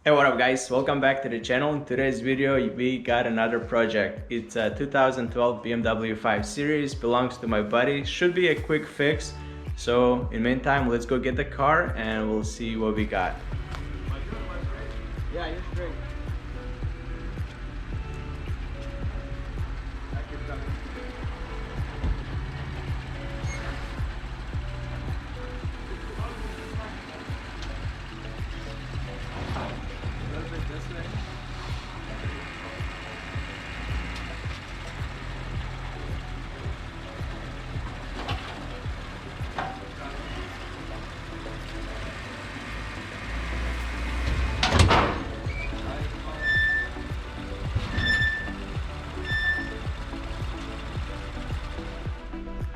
Hey, what up guys, welcome back to the channel. In today's video we got another project. It's a 2012 BMW 5 Series, belongs to my buddy. Should be a quick fix, so in the meantime let's go get the car and we'll see what we got. Yeah, you're straight.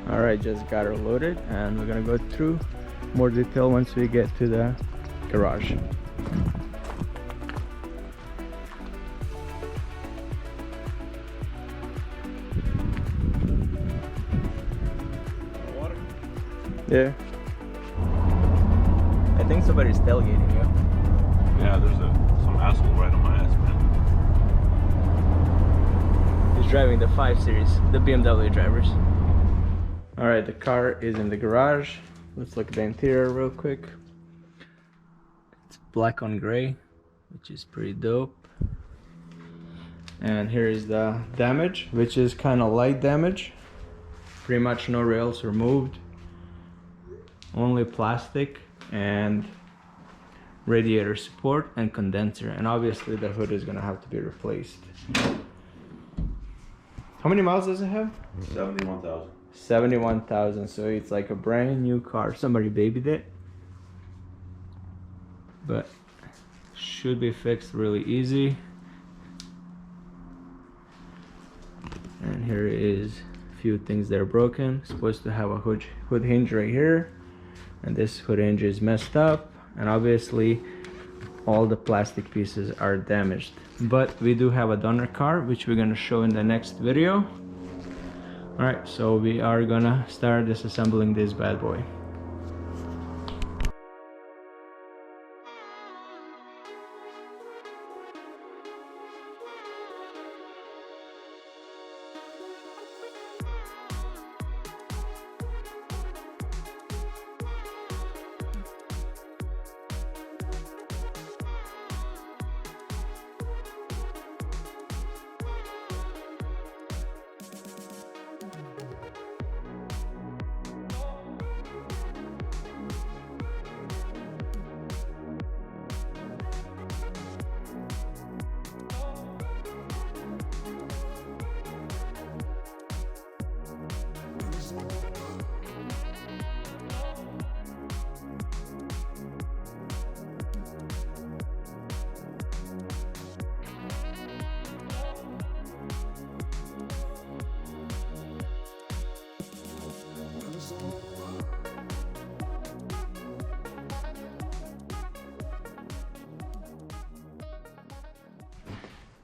Alright, just got her loaded and we're gonna go through more detail once we get to the garage. Water? Yeah. I think somebody's tailgating you. Yeah, there's some asshole right on my ass, man. He's driving the 5 Series, the BMW drivers. Alright, the car is in the garage. Let's look at the interior real quick. It's black on gray, which is pretty dope. And here is the damage, which is kind of light damage. Pretty much no rails removed. Only plastic and radiator support and condenser. And obviously the hood is gonna have to be replaced. How many miles does it have? 71,000. 71,000, so it's like a brand new car. Somebody babied it, but should be fixed really easy. And here is a few things that are broken. Supposed to have a hood hinge right here, and this hood hinge is messed up, and obviously all the plastic pieces are damaged. But we do have a donor car, which we're gonna show in the next video. Alright, so we are gonna start disassembling this bad boy.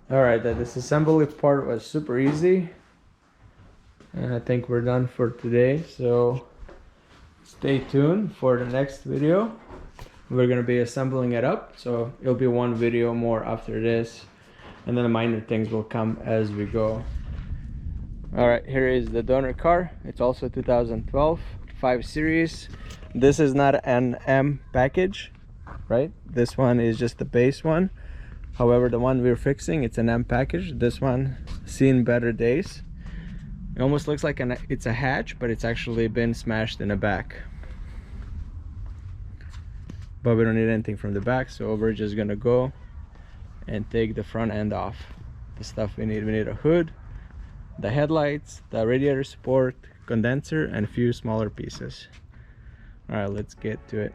Alright, the disassembly part was super easy, and I think we're done for today, so stay tuned for the next video. We're gonna be assembling it up, so it'll be one video more after this, and then the minor things will come as we go. Alright, here is the donor car. It's also 2012 5 Series. This is not an M package, right? This one is just the base one. However, the one we're fixing, it's an M package. This one seen better days. It almost looks like it's a hatch, but it's actually been smashed in the back. But we don't need anything from the back, so we're just gonna go and take the front end off. The stuff we need a hood, the headlights, the radiator support, condenser, and a few smaller pieces. All right, let's get to it.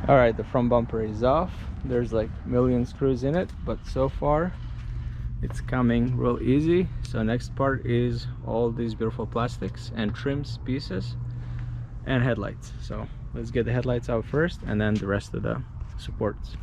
All right, the front bumper is off. There's like a million screws in it, but so far it's coming real easy. So next part is all these beautiful plastics and trims pieces and headlights. So let's get the headlights out first and then the rest of the supports.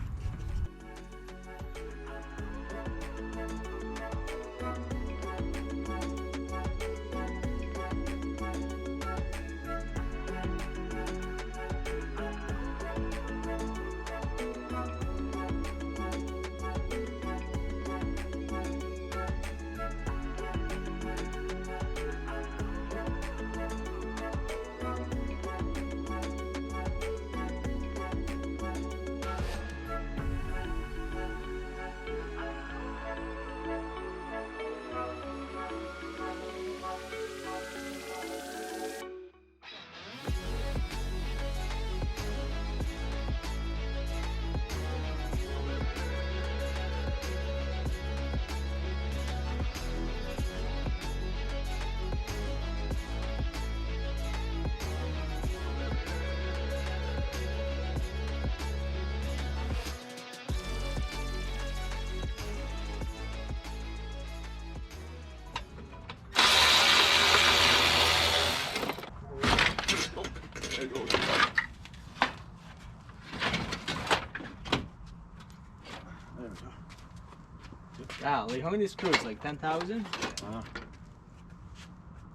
Golly, how many screws? Like 10,000?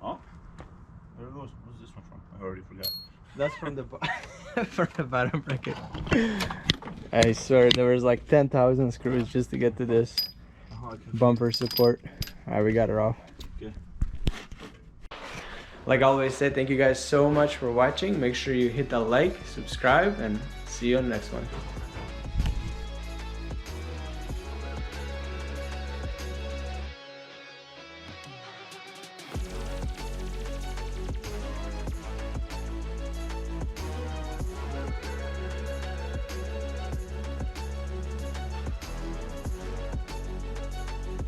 Oh, there it goes. What's this one from? I already forgot. That's from the from the bottom bracket. I swear there was like 10,000 screws just to get to this bumper support. Alright, we got it off. Okay. Like I always say, thank you guys so much for watching. Make sure you hit that like, subscribe, and see you on the next one.